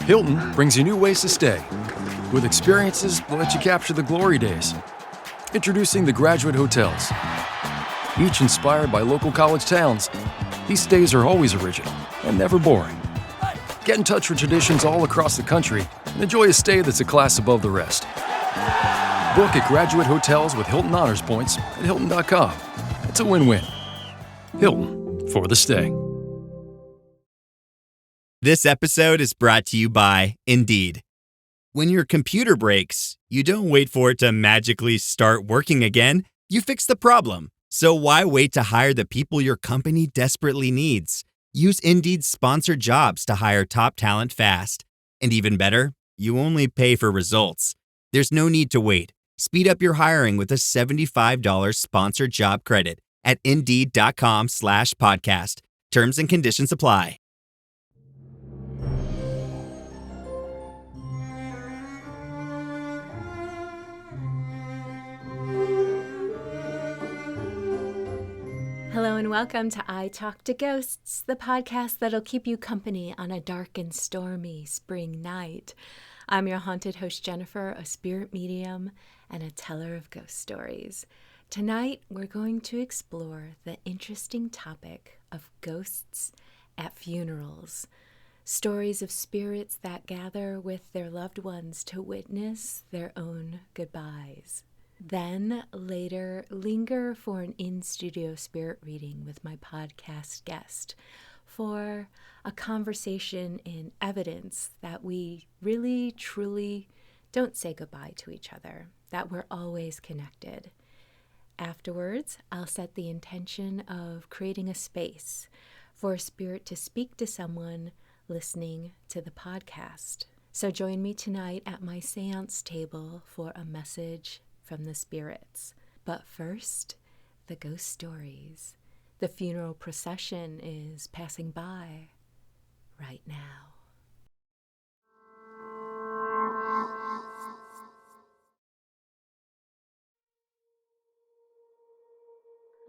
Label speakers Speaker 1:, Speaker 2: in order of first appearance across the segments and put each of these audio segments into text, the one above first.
Speaker 1: Hilton brings you new ways to stay, with experiences that let you capture the glory days. Introducing the Graduate Hotels. Each inspired by local college towns, these stays are always original and never boring. Get in touch with traditions all across the country and enjoy a stay that's a class above the rest. Book at Graduate Hotels with Hilton Honors Points at Hilton.com. It's a win-win. Hilton, for the stay.
Speaker 2: This episode is brought to you by Indeed. When your computer breaks, you don't wait for it to magically start working again. You fix the problem. So why wait to hire the people your company desperately needs? Use Indeed's sponsored jobs to hire top talent fast. And even better, you only pay for results. There's no need to wait. Speed up your hiring with a $75 sponsored job credit at Indeed.com/podcast. Terms and conditions apply.
Speaker 3: Hello and welcome to I Talk to Ghosts, the podcast that'll keep you company on a dark and stormy spring night. I'm your haunted host, Jennifer, a spirit medium and a teller of ghost stories. Tonight, we're going to explore the interesting topic of ghosts at funerals. Stories of spirits that gather with their loved ones to witness their own goodbyes. Then, later, linger for an in-studio spirit reading with my podcast guest for a conversation in evidence that we really, truly don't say goodbye to each other, that we're always connected. Afterwards, I'll set the intention of creating a space for a spirit to speak to someone listening to the podcast. So join me tonight at my seance table for a message from the spirits. But first, the ghost stories. The funeral procession is passing by right now.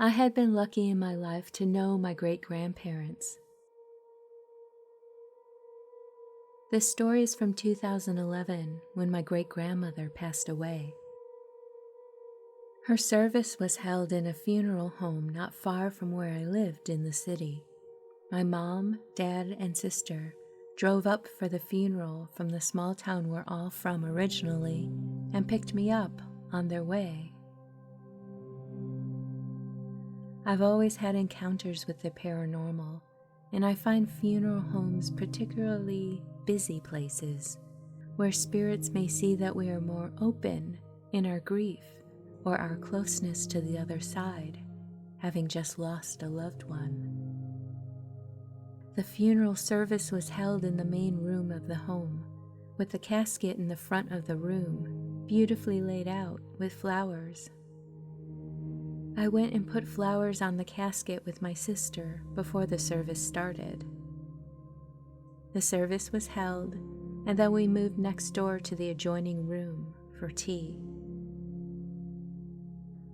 Speaker 3: I had been lucky in my life to know my great-grandparents. This story is from 2011, when my great-grandmother passed away. Her service was held in a funeral home not far from where I lived in the city. My mom, dad, and sister drove up for the funeral from the small town we're all from originally and picked me up on their way. I've always had encounters with the paranormal, and I find funeral homes particularly busy places where spirits may see that we are more open in our grief or our closeness to the other side, having just lost a loved one. The funeral service was held in the main room of the home, with the casket in the front of the room, beautifully laid out with flowers. I went and put flowers on the casket with my sister before the service started. The service was held, and then we moved next door to the adjoining room for tea.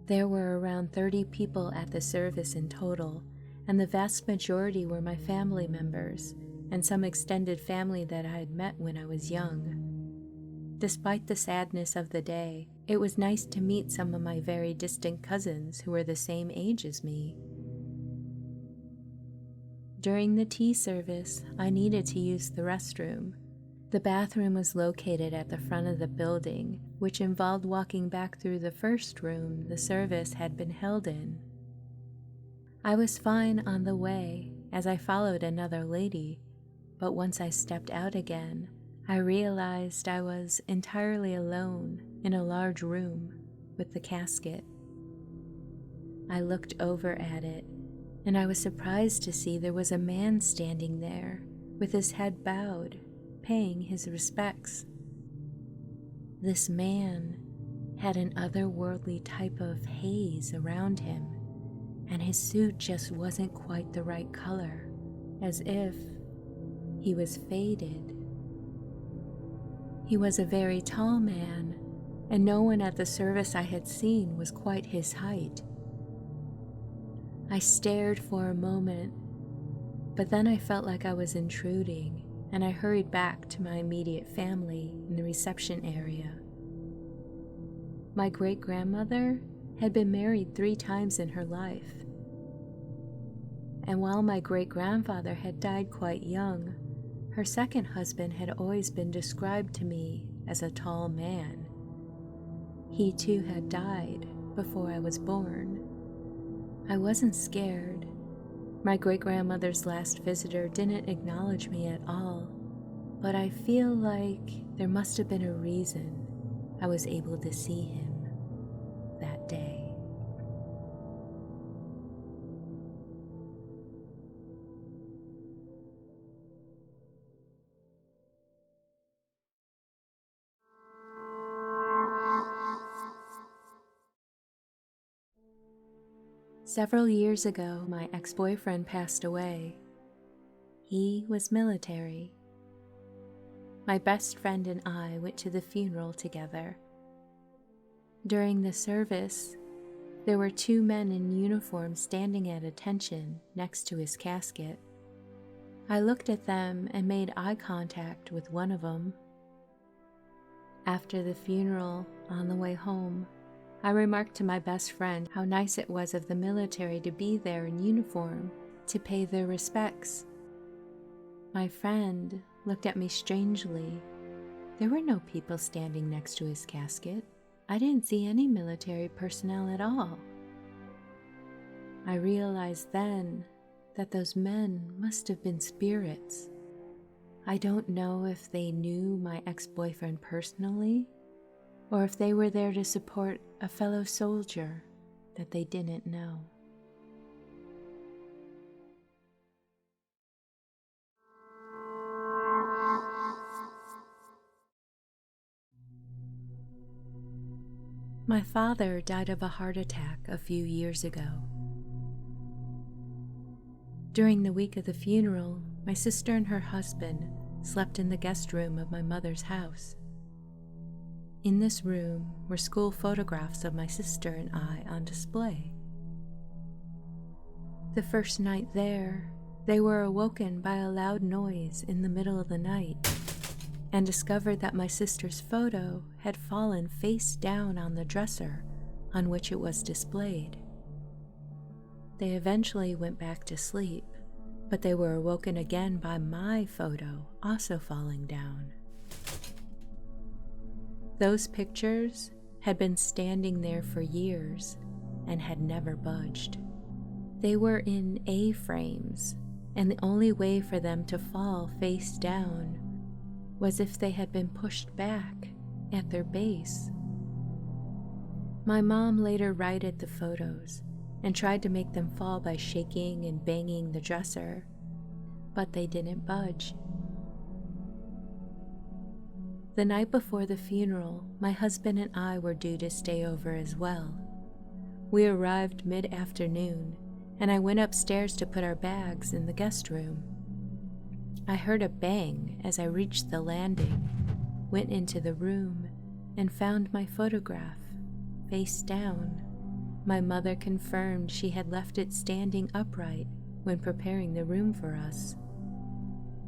Speaker 3: There were around 30 people at the service in total, and the vast majority were my family members and some extended family that I had met when I was young. Despite the sadness of the day, it was nice to meet some of my very distant cousins who were the same age as me. During the tea service, I needed to use the restroom. The bathroom was located at the front of the building, which involved walking back through the first room the service had been held in. I was fine on the way as I followed another lady, but once I stepped out again, I realized I was entirely alone in a large room with the casket. I looked over at it, and I was surprised to see there was a man standing there with his head bowed, paying his respects. This man had an otherworldly type of haze around him, and his suit just wasn't quite the right color, as if he was faded. He was a very tall man, and no one at the service I had seen was quite his height. I stared for a moment, but then I felt like I was intruding, and I hurried back to my immediate family in the reception area. My great-grandmother had been married 3 times in her life, and while my great-grandfather had died quite young, her second husband had always been described to me as a tall man. He too had died before I was born. I wasn't scared. My great-grandmother's last visitor didn't acknowledge me at all, but I feel like there must have been a reason I was able to see him that day. Several years ago, my ex-boyfriend passed away. He was military. My best friend and I went to the funeral together. During the service, there were 2 men in uniform standing at attention next to his casket. I looked at them and made eye contact with one of them. After the funeral, on the way home, I remarked to my best friend how nice it was of the military to be there in uniform to pay their respects. My friend looked at me strangely. There were no people standing next to his casket. I didn't see any military personnel at all. I realized then that those men must have been spirits. I don't know if they knew my ex-boyfriend personally, or if they were there to support a fellow soldier that they didn't know. My father died of a heart attack a few years ago. During the week of the funeral, my sister and her husband slept in the guest room of my mother's house. In this room were school photographs of my sister and I on display. The first night there, they were awoken by a loud noise in the middle of the night and discovered that my sister's photo had fallen face down on the dresser on which it was displayed. They eventually went back to sleep, but they were awoken again by my photo also falling down. Those pictures had been standing there for years and had never budged. They were in A-frames, and the only way for them to fall face down was if they had been pushed back at their base. My mom later righted the photos and tried to make them fall by shaking and banging the dresser, but they didn't budge. The night before the funeral, my husband and I were due to stay over as well. We arrived mid-afternoon, and I went upstairs to put our bags in the guest room. I heard a bang as I reached the landing, went into the room, and found my photograph, face down. My mother confirmed she had left it standing upright when preparing the room for us.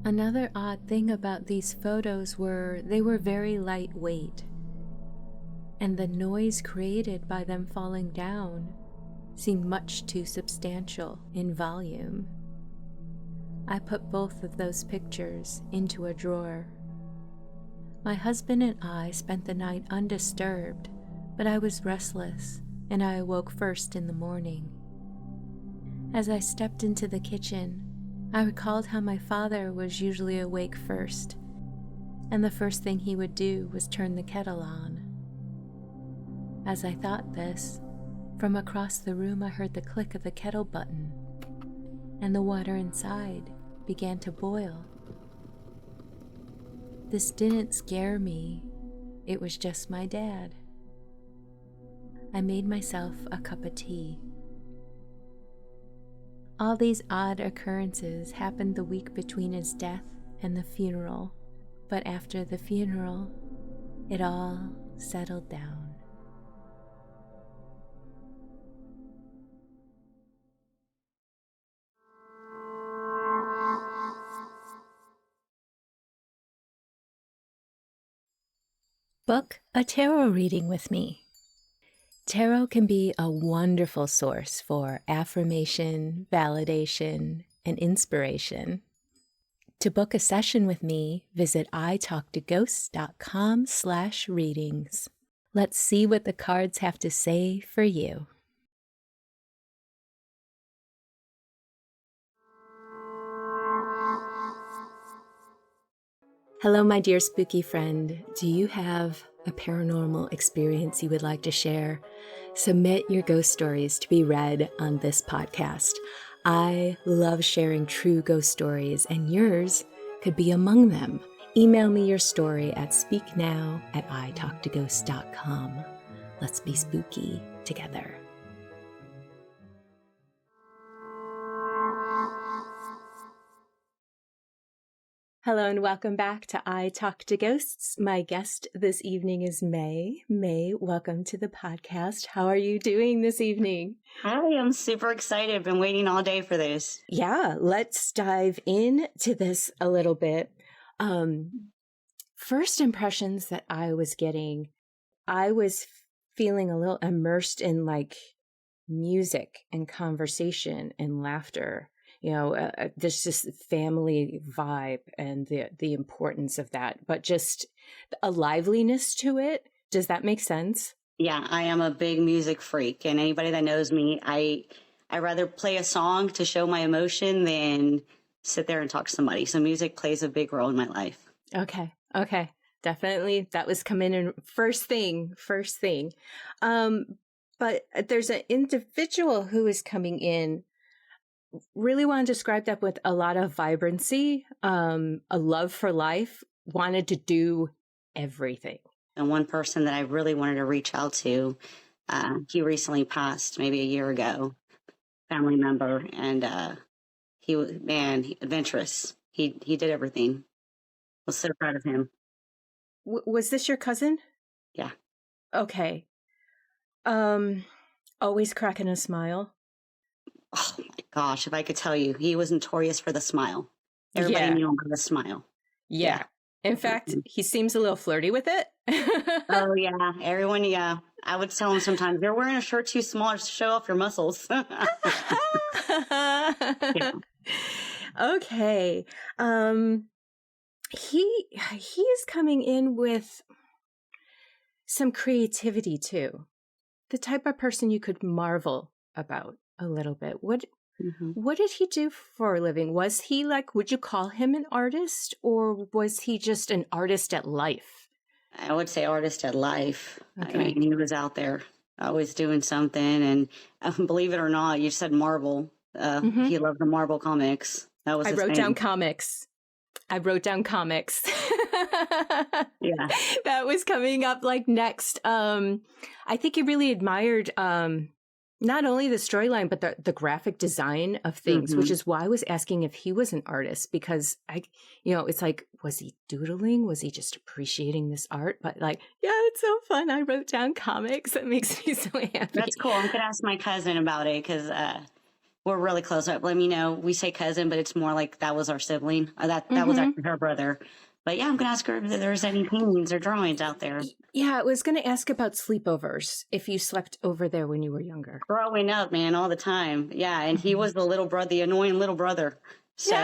Speaker 3: Another odd thing about these photos were they were very lightweight, and the noise created by them falling down seemed much too substantial in volume. I put both of those pictures into a drawer. My husband and I spent the night undisturbed, but I was restless, and I awoke first in the morning. As I stepped into the kitchen, I recalled how my father was usually awake first, and the first thing he would do was turn the kettle on. As I thought this, from across the room I heard the click of the kettle button, and the water inside began to boil. This didn't scare me, it was just my dad. I made myself a cup of tea. All these odd occurrences happened the week between his death and the funeral, but after the funeral, it all settled down. Book a tarot reading with me. Tarot can be a wonderful source for affirmation, validation, and inspiration. To book a session with me, visit italktoghosts.com/readings. Let's see what the cards have to say for you. Hello, my dear spooky friend. Do you have a paranormal experience you would like to share? Submit your ghost stories to be read on this podcast. I love sharing true ghost stories, and yours could be among them. Email me your story at speaknow@italktoghosts.com. Let's be spooky together. Hello and welcome back to I Talk to Ghosts. My guest this evening is May. May, welcome to the podcast. How are you doing this evening?
Speaker 4: Hi, I'm super excited. I've been waiting all day for this.
Speaker 3: Yeah, let's dive into this a little bit. First impressions that I was getting, I was feeling a little immersed in like music and conversation and laughter. You know, there's just family vibe and the importance of that, but just a liveliness to it. Does that make sense?
Speaker 4: Yeah, I am a big music freak, and anybody that knows me, I rather play a song to show my emotion than sit there and talk to somebody. So music plays a big role in my life.
Speaker 3: Okay. Definitely. That was coming in first thing. But there's an individual who is coming in. Really want to describe that with a lot of vibrancy, a love for life, wanted to do everything.
Speaker 4: And one person that I really wanted to reach out to, he recently passed maybe a year ago, family member, and he was, adventurous. He did everything. I was so proud of him.
Speaker 3: Was this your cousin?
Speaker 4: Yeah.
Speaker 3: Okay. Always cracking a smile.
Speaker 4: Oh my gosh, if I could tell you, he was notorious for the smile. Everybody knew him by the smile.
Speaker 3: Yeah. In fact, he seems a little flirty with it.
Speaker 4: Oh, yeah. Everyone, yeah. I would tell him sometimes, you're wearing a shirt too small to show off your muscles. Yeah.
Speaker 3: Okay. He is coming in with some creativity too. The type of person you could marvel about a little bit. What did he do for a living? Was he like, would you call him an artist, or was he just an artist at life?
Speaker 4: I would say artist at life.
Speaker 3: Okay.
Speaker 4: I mean, he was out there always doing something. And believe it or not, you said Marvel. He loved the Marvel comics. That was
Speaker 3: I
Speaker 4: his
Speaker 3: wrote
Speaker 4: thing.
Speaker 3: down comics. Yeah. That was coming up like next. I think he really admired not only the storyline, but the graphic design of things, which is why I was asking if he was an artist, because it's like, was he doodling? Was he just appreciating this art? But like, yeah, it's so fun. I wrote down comics. It makes me so happy.
Speaker 4: That's cool. I'm going to ask my cousin about it because we're really close. Let me know. We say cousin, but it's more like that was our sibling. That was actually her brother. But yeah, I'm going to ask her if there's any paintings or drawings out there.
Speaker 3: Yeah, I was going to ask about sleepovers, if you slept over there when you were younger.
Speaker 4: Growing up, man, all the time. Yeah, and he was the little brother, the annoying little brother. So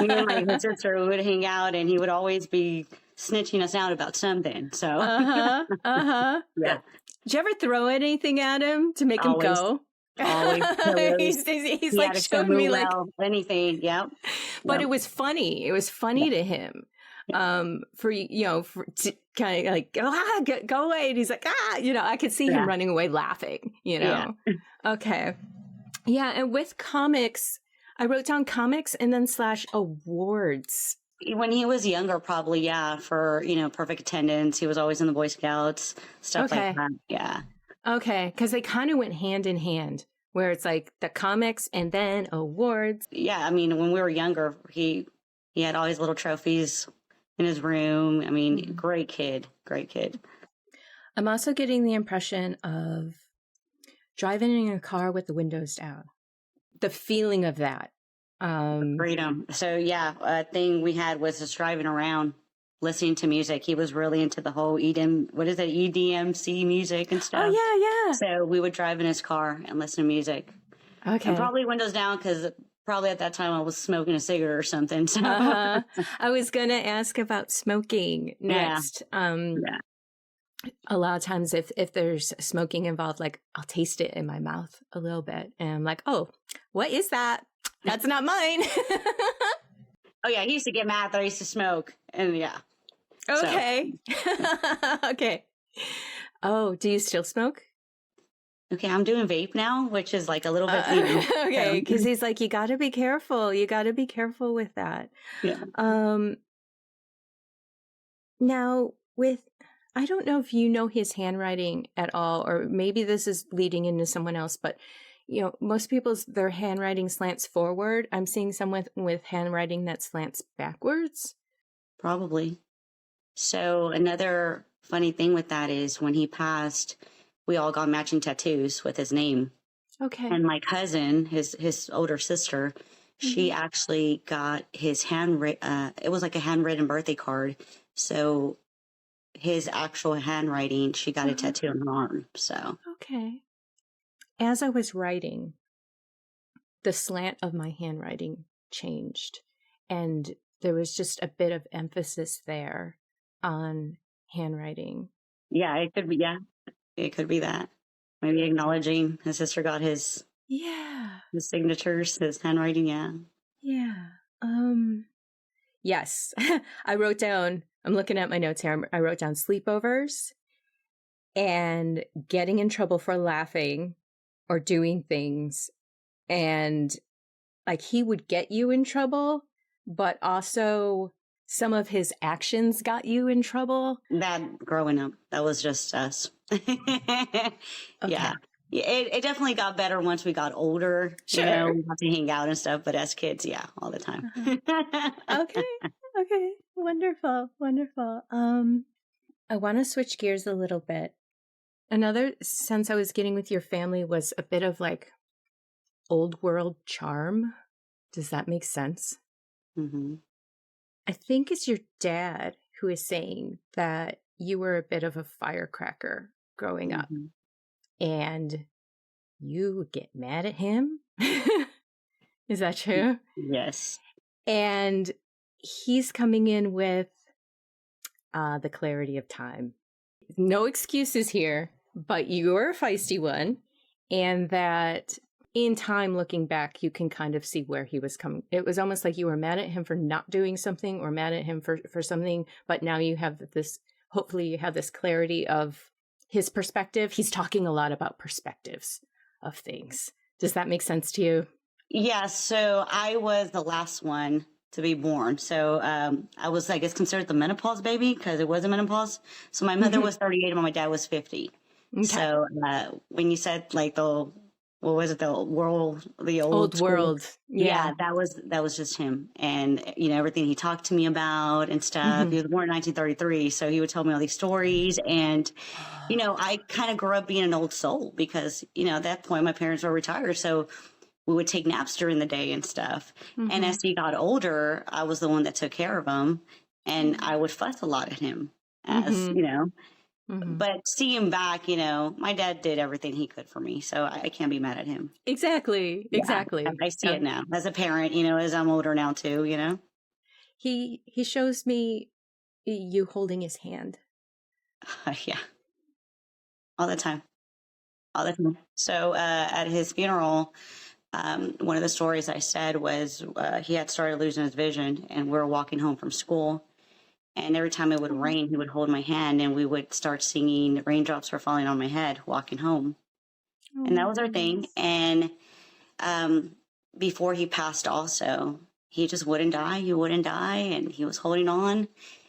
Speaker 4: me and my sister would hang out, and he would always be snitching us out about something. So
Speaker 3: yeah.
Speaker 4: Yeah.
Speaker 3: Did you ever throw anything at him to make him go?
Speaker 4: Always.
Speaker 3: He's like showing me like
Speaker 4: anything. Yep.
Speaker 3: But it was funny. It was funny to him. For to kind of like go away, and he's like I could see him running away laughing. Okay, yeah. And with comics, I wrote down comics and then / awards.
Speaker 4: When he was younger, probably for perfect attendance. He was always in the Boy Scouts, stuff like that. Yeah.
Speaker 3: Okay, because they kind of went hand in hand, where it's like the comics and then awards.
Speaker 4: Yeah, I mean, when we were younger, he had all his little trophies in his room. I mean, great kid.
Speaker 3: I'm also getting the impression of driving in a car with the windows down. The feeling of that.
Speaker 4: Freedom. So yeah, a thing we had was just driving around listening to music. He was really into the whole EDMC music and stuff.
Speaker 3: Oh, yeah.
Speaker 4: So we would drive in his car and listen to music.
Speaker 3: Okay.
Speaker 4: And probably windows down because probably at that time I was smoking a cigarette or something. So.
Speaker 3: I was going to ask about smoking next.
Speaker 4: Yeah.
Speaker 3: A lot of times if there's smoking involved, like I'll taste it in my mouth a little bit and I'm like, oh, what is that? That's not mine.
Speaker 4: Oh yeah, he used to get mad that I used to smoke, and yeah.
Speaker 3: Okay. So. Okay. Oh, do you still smoke?
Speaker 4: Okay, I'm doing vape now, which is like a little bit new.
Speaker 3: Okay, because he's like, you got to be careful. You got to be careful with that.
Speaker 4: Yeah.
Speaker 3: Now, I don't know if you know his handwriting at all, or maybe this is leading into someone else, but most people's their handwriting slants forward. I'm seeing someone with handwriting that slants backwards.
Speaker 4: Probably. So another funny thing with that is when he passed, we all got matching tattoos with his name.
Speaker 3: Okay.
Speaker 4: And my cousin, his older sister, she actually got his it was like a handwritten birthday card. So his actual handwriting, she got a tattoo on her arm. So.
Speaker 3: Okay. As I was writing, the slant of my handwriting changed, and there was just a bit of emphasis there on handwriting.
Speaker 4: Yeah, it could be. Yeah, it could be that. Maybe acknowledging his sister got his signatures, his handwriting. Yeah.
Speaker 3: Yes. I wrote down. I'm looking at my notes here. I wrote down sleepovers and getting in trouble for laughing or doing things, and like he would get you in trouble, but also some of his actions got you in trouble.
Speaker 4: That growing up, that was just us.
Speaker 3: Okay.
Speaker 4: Yeah. It definitely got better once we got older.
Speaker 3: Sure.
Speaker 4: We got to hang out and stuff, but as kids, yeah, all the time.
Speaker 3: Okay. Wonderful. I want to switch gears a little bit. Another sense I was getting with your family was a bit of like old world charm. Does that make sense?
Speaker 4: Mm-hmm.
Speaker 3: I think it's your dad who is saying that you were a bit of a firecracker growing up and you would get mad at him. Is that true?
Speaker 4: Yes.
Speaker 3: And he's coming in with the clarity of time. No excuses here, but you're a feisty one, and that in time, looking back, you can kind of see where he was coming. It was almost like you were mad at him for not doing something or mad at him for something, but now you have this, hopefully you have this clarity of his perspective. He's talking a lot about perspectives of things. Does that make sense to you?
Speaker 4: Yeah, so I was the last one to be born. So I was, I guess, considered the menopause baby because it was a menopause. So my mother was 38 and my dad was 50. Okay. So when you said like the old
Speaker 3: world.
Speaker 4: Yeah, that was just him. And, everything he talked to me about and stuff. He was born in 1933. So he would tell me all these stories. And, I kind of grew up being an old soul because, at that point my parents were retired. So we would take naps during the day and stuff. And as he got older, I was the one that took care of him. And I would fuss a lot at him as, But seeing back, my dad did everything he could for me. So I can't be mad at him.
Speaker 3: Exactly.
Speaker 4: I see it now as a parent, as I'm older now too,
Speaker 3: He shows me you holding his hand.
Speaker 4: Yeah. All the time. So at his funeral, one of the stories I said was he had started losing his vision and we were walking home from school. And every time it would rain, he would hold my hand and we would start singing Raindrops Were Falling on My Head, walking home. And that was our thing. And before he passed also, he just wouldn't die. He wouldn't die. And he was holding on.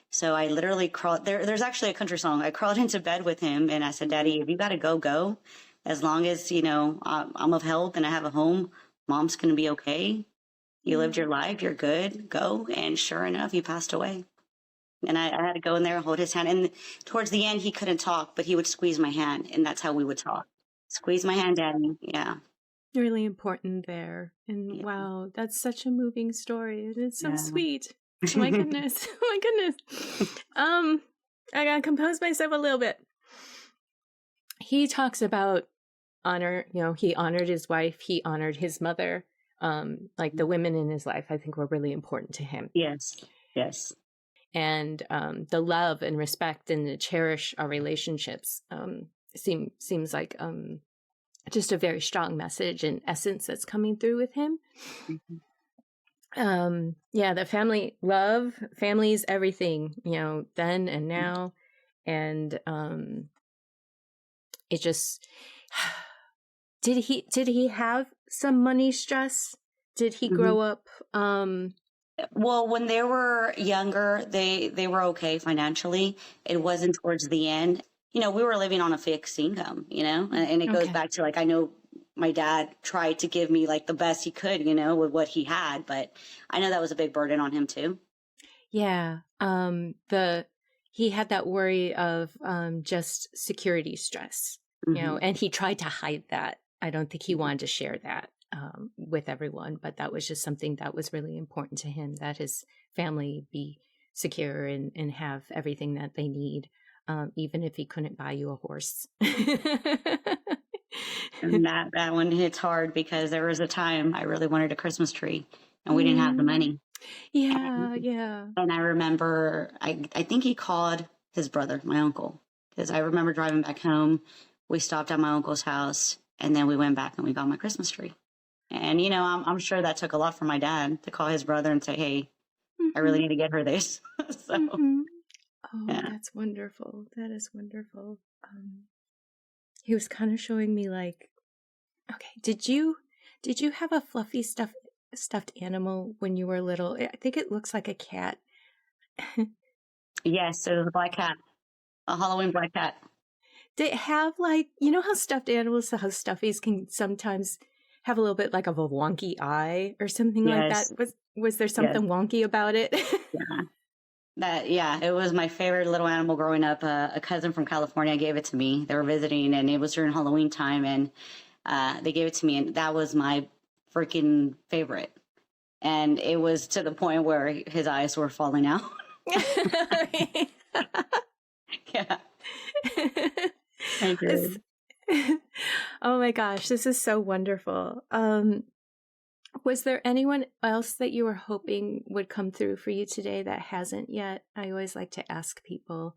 Speaker 4: So I literally crawled. There's actually a country song. I crawled into bed with him and I said, Daddy, if you got to go, go. As long as, I'm of health and I have a home, Mom's going to be okay. You lived your life. You're good. Go. And sure enough, he passed away. And I had to go in there and hold his hand. And towards the end, he couldn't talk, but he would squeeze my hand. And that's how we would talk. Squeeze my hand, Daddy. Yeah.
Speaker 3: Really important there. And wow, that's such a moving story. It's so sweet. Oh my goodness. Oh my goodness. I gotta compose myself a little bit. He talks about honor. He honored his wife. He honored his mother. Like the women in his life, I think were really important to him.
Speaker 4: Yes. Yes.
Speaker 3: And the love and respect and to cherish our relationships seems like just a very strong message and essence that's coming through with him. The family love, family is everything, then and now. And it just, did he have some money stress? Did he grow up?
Speaker 4: Well, when they were younger, they were okay financially. It wasn't towards the end. We were living on a fixed income, and it goes back to like, I know my dad tried to give me like the best he could, with what he had, but I know that was a big burden on him too.
Speaker 3: Yeah. He had that worry of just security stress, and he tried to hide that. I don't think he wanted to share that with everyone, but that was just something that was really important to him, that his family be secure and have everything that they need, even if he couldn't buy you a horse.
Speaker 4: And that one hits hard because there was a time I really wanted a Christmas tree and we didn't have the money.
Speaker 3: Yeah.
Speaker 4: And I remember, I think he called his brother, my uncle, because I remember driving back home. We stopped at my uncle's house and then we went back and we got my Christmas tree. And, I'm sure that took a lot for my dad to call his brother and say, hey, I really need to get her this. So,
Speaker 3: Oh, yeah. That's wonderful. That is wonderful. He was kind of showing me like, okay, did you have a fluffy stuffed animal when you were little? I think it looks like a cat.
Speaker 4: Yes, it was a black cat, a Halloween black cat.
Speaker 3: Did it have like, how stuffed animals, how stuffies can sometimes have a little bit like of a wonky eye or something like that? Was there something wonky about it?
Speaker 4: It was my favorite little animal growing up. A cousin from California gave it to me. They were visiting and it was during Halloween time and they gave it to me and that was my freaking favorite. And it was to the point where his eyes were falling out. Yeah. I did.
Speaker 3: Oh my gosh, this is so wonderful. Was there anyone else that you were hoping would come through for you today that hasn't yet? I always like to ask people.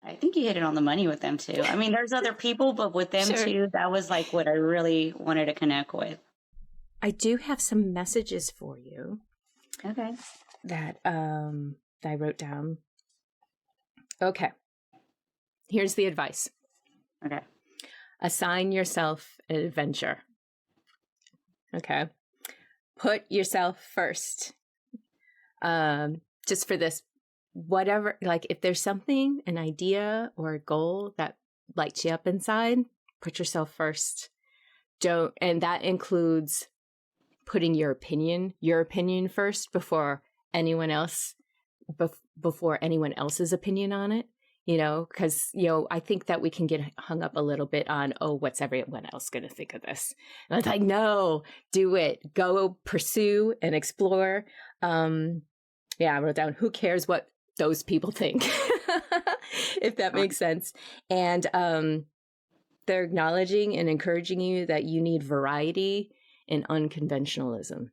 Speaker 4: I think you hit it on the money with them too. I mean, there's other people, but with them too, that was like what I really wanted to connect with.
Speaker 3: I do have some messages for you.
Speaker 4: Okay.
Speaker 3: That I wrote down. Okay. Here's the advice.
Speaker 4: Okay.
Speaker 3: Assign yourself an adventure. Okay. Put yourself first. Just for this, whatever, like if there's something, an idea or a goal that lights you up inside, put yourself first. And that includes putting your opinion first before anyone else, before anyone else's opinion on it. Because, I think that we can get hung up a little bit on, what's everyone else going to think of this? And it's like, no, do it. Go pursue and explore. I wrote down, who cares what those people think, if that makes sense. And they're acknowledging and encouraging you that you need variety and unconventionalism.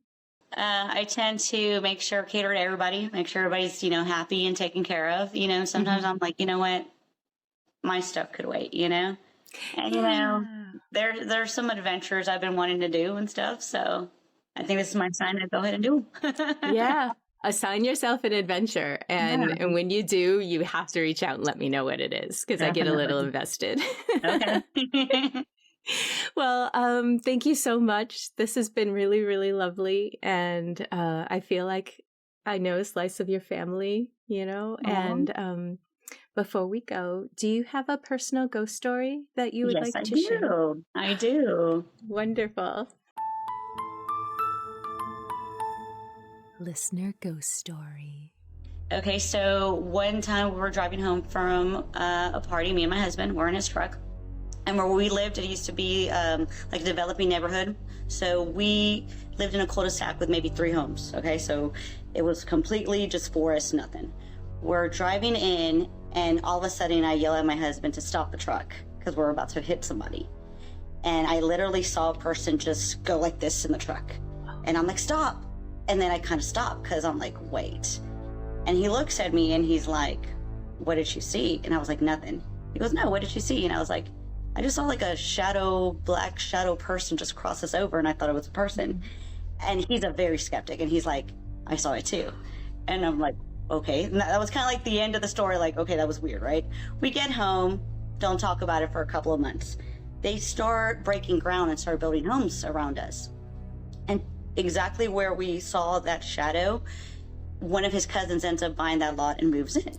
Speaker 4: I tend to make sure cater to everybody, make sure everybody's, happy and taken care of. Sometimes I'm like, you know what, my stuff could wait, and, there's some adventures I've been wanting to do and stuff. So I think this is my sign to go ahead and do them.
Speaker 3: Yeah. Assign yourself an adventure. And when you do, you have to reach out and let me know what it is, because I get a little invested.
Speaker 4: Okay.
Speaker 3: Well, thank you so much. This has been really, really lovely. And I feel like I know a slice of your family, and before we go, do you have a personal ghost story that you would like to share?
Speaker 4: I do.
Speaker 3: Wonderful. Listener ghost story.
Speaker 4: Okay, so one time we were driving home from a party, me and my husband were in his truck. And where we lived, it used to be like a developing neighborhood. So we lived in a cul-de-sac with maybe 3 homes. Okay, so it was completely just forest, nothing. We're driving in, and all of a sudden I yell at my husband to stop the truck because we're about to hit somebody. And I literally saw a person just go like this in the truck. And I'm like, stop. And then I kind of stopped because I'm like, wait. And he looks at me and he's like, what did you see? And I was like, nothing. He goes, no, what did you see? And I was like, I just saw like a black shadow person just cross us over, and I thought it was a person. And he's a very skeptic, and he's like, I saw it too. And I'm like, okay. And that was kind of like the end of the story, like, okay, that was weird, right? We get home, don't talk about it for a couple of months. They start breaking ground and start building homes around us. And exactly where we saw that shadow, one of his cousins ends up buying that lot and moves in.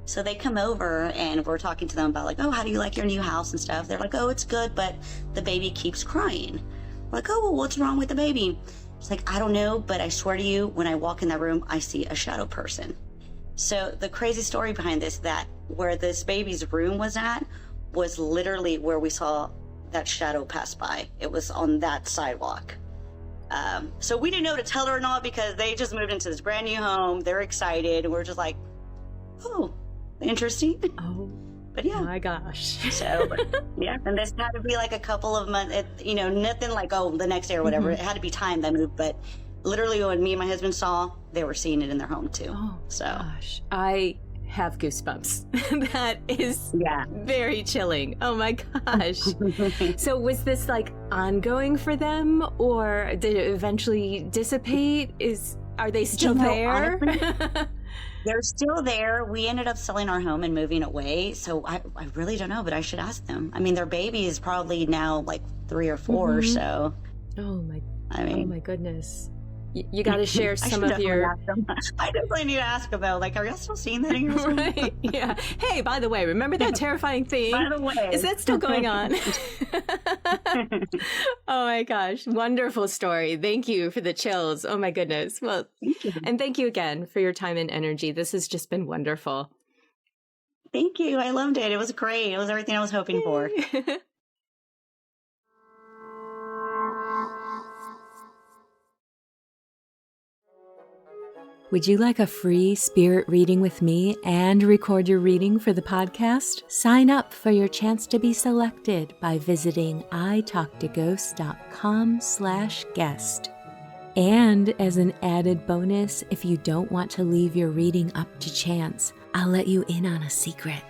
Speaker 4: So they come over and we're talking to them about like, oh, how do you like your new house and stuff? They're like, oh, it's good, but the baby keeps crying. We're like, oh, well, what's wrong with the baby? It's like, I don't know, but I swear to you, when I walk in that room, I see a shadow person. So the crazy story behind this, that where this baby's room was at, was literally where we saw that shadow pass by. It was on that sidewalk. So we didn't know to tell her or not because they just moved into this brand new home. They're excited. And we're just like, oh, interesting.
Speaker 3: Oh,
Speaker 4: but yeah.
Speaker 3: my gosh.
Speaker 4: So, yeah. And this had to be like a couple of months, nothing like, oh, the next day or whatever. It had to be time that moved. But literally when me and my husband saw, they were seeing it in their home too.
Speaker 3: Oh,
Speaker 4: so
Speaker 3: gosh. I have goosebumps. That is very chilling. Oh my gosh. So was this like ongoing for them, or did it eventually dissipate? Are they still there?
Speaker 4: Honestly, they're still there. We ended up selling our home and moving away. So I really don't know, but I should ask them. I mean, their baby is probably now like 3 or 4. So,
Speaker 3: oh my goodness. You got to share some of
Speaker 4: I definitely need to ask them though. Like, are y'all still seeing that in your room?
Speaker 3: Right? Yeah. Hey, by the way, remember that terrifying thing?
Speaker 4: By the way,
Speaker 3: is that still going on? Oh my gosh. Wonderful story. Thank you for the chills. Oh my goodness. Well, and thank you again for your time and energy. This has just been wonderful.
Speaker 4: Thank you. I loved it. It was great. It was everything I was hoping for.
Speaker 3: Would you like a free spirit reading with me and record your reading for the podcast? Sign up for your chance to be selected by visiting italktoghosts.com/guest. And as an added bonus, if you don't want to leave your reading up to chance, I'll let you in on a secret.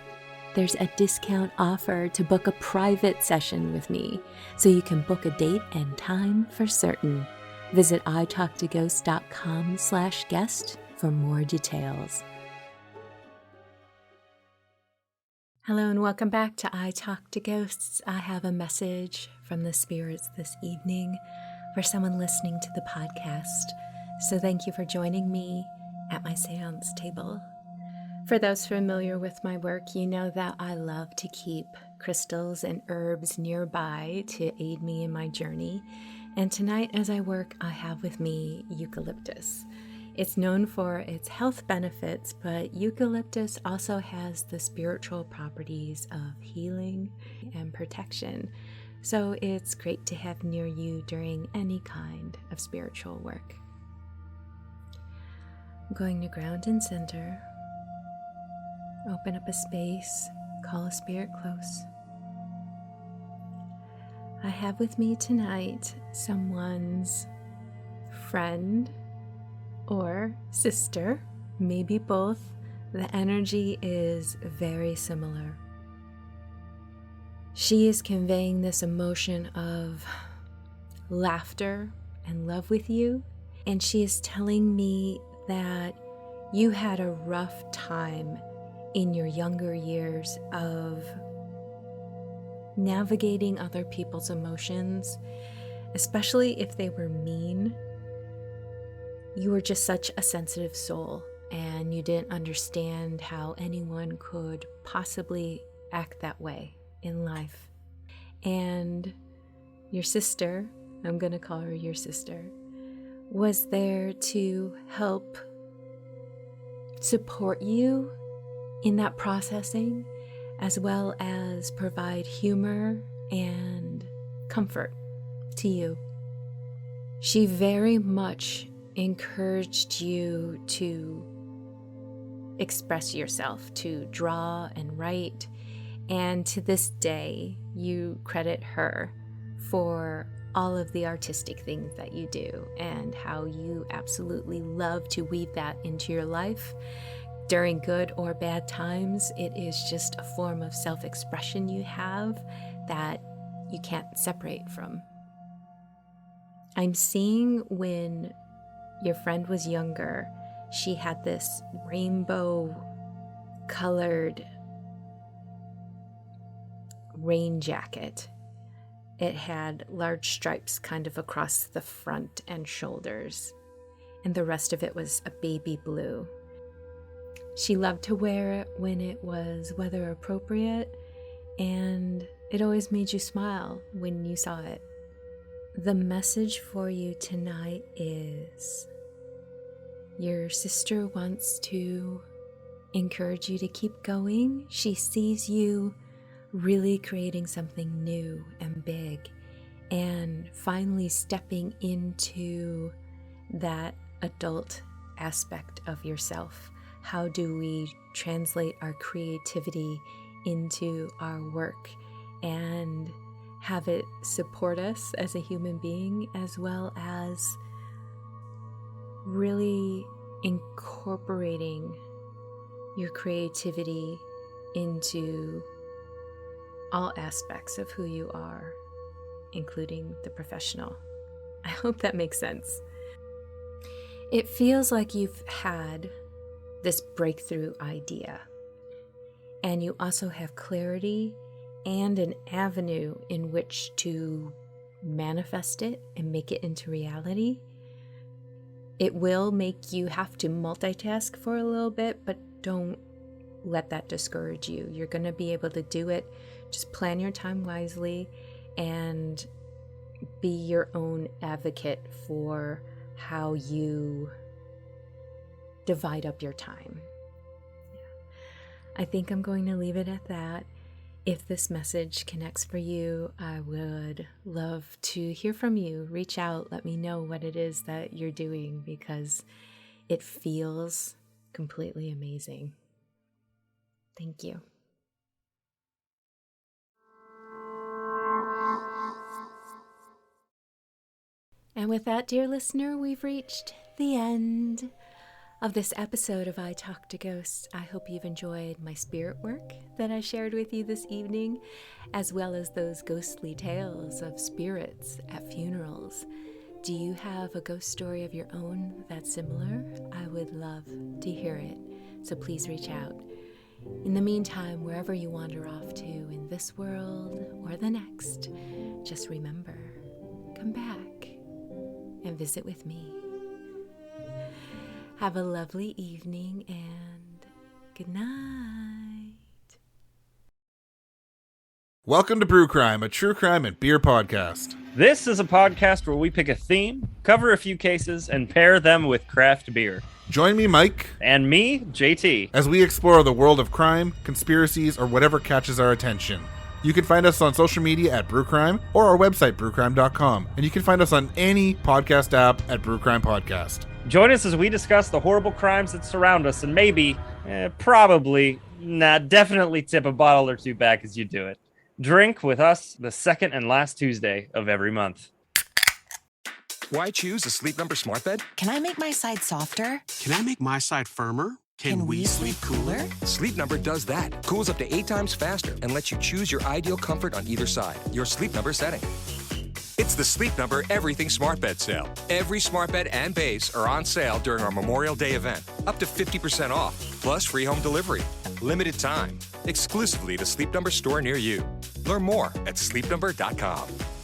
Speaker 3: There's a discount offer to book a private session with me, so you can book a date and time for certain. Visit italktoghosts.com/guest for more details. Hello and welcome back to I Talk to Ghosts. I have a message from the spirits this evening for someone listening to the podcast. So thank you for joining me at my seance table. For those familiar with my work, you know that I love to keep crystals and herbs nearby to aid me in my journey. And tonight as I work, I have with me eucalyptus. It's known for its health benefits, but eucalyptus also has the spiritual properties of healing and protection. So it's great to have near you during any kind of spiritual work. I'm going to ground and center. Open up a space, call a spirit close. I have with me tonight someone's friend or sister, maybe both. The energy is very similar. She is conveying this emotion of laughter and love with you, and she is telling me that you had a rough time in your younger years of navigating other people's emotions, especially if they were mean. You were just such a sensitive soul, and you didn't understand how anyone could possibly act that way in life. And your sister, I'm going to call her your sister, was there to help support you in that processing, as well as provide humor and comfort to you. She very much encouraged you to express yourself, to draw and write, and to this day, you credit her for all of the artistic things that you do and how you absolutely love to weave that into your life. During good or bad times, it is just a form of self-expression you have that you can't separate from. I'm seeing when your friend was younger, she had this rainbow-colored rain jacket. It had large stripes kind of across the front and shoulders, and the rest of it was a baby blue. She loved to wear it when it was weather appropriate, and it always made you smile when you saw it. The message for you tonight is your sister wants to encourage you to keep going. She sees you really creating something new and big and finally stepping into that adult aspect of yourself. How do we translate our creativity into our work and have it support us as a human being, as well as really incorporating your creativity into all aspects of who you are, including the professional. I hope that makes sense. It feels like you've had this breakthrough idea, and you also have clarity and an avenue in which to manifest it and make it into reality. It will make you have to multitask for a little bit, but don't let that discourage you. You're going to be able to do it. Just plan your time wisely and be your own advocate for how you divide up your time. I think I'm going to leave it at that. If this message connects for you, I would love to hear from you. Reach out, let me know what it is that you're doing, because it feels completely amazing. Thank you. And with that, dear listener, we've reached the end of this episode of I Talk to Ghosts. I hope you've enjoyed my spirit work that I shared with you this evening, as well as those ghostly tales of spirits at funerals. Do you have a ghost story of your own that's similar? I would love to hear it, so please reach out. In the meantime, wherever you wander off to in this world or the next, just remember, come back and visit with me. Have a lovely evening and good night.
Speaker 5: Welcome to Brew Crime, a true crime and beer podcast.
Speaker 6: This is a podcast where we pick a theme, cover a few cases, and pair them with craft beer.
Speaker 5: Join me, Mike,
Speaker 6: And me, JT.
Speaker 5: as we explore the world of crime, conspiracies, or whatever catches our attention. You can find us on social media at Brewcrime or our website, brewcrime.com. And you can find us on any podcast app at Brewcrime Podcast.
Speaker 6: Join us as we discuss the horrible crimes that surround us and maybe, definitely tip a bottle or two back as you do it. Drink with us the second and last Tuesday of every month.
Speaker 7: Why choose a Sleep Number smart bed?
Speaker 8: Can I make my side softer?
Speaker 9: Can I make my side firmer? Can we sleep cooler?
Speaker 7: Sleep Number does that. Cools up to 8 times faster and lets you choose your ideal comfort on either side. Your Sleep Number setting. It's the Sleep Number Everything Smart Bed sale. Every smart bed and base are on sale during our Memorial Day event. Up to 50% off, plus free home delivery. Limited time. Exclusively at a Sleep Number store near you. Learn more at sleepnumber.com.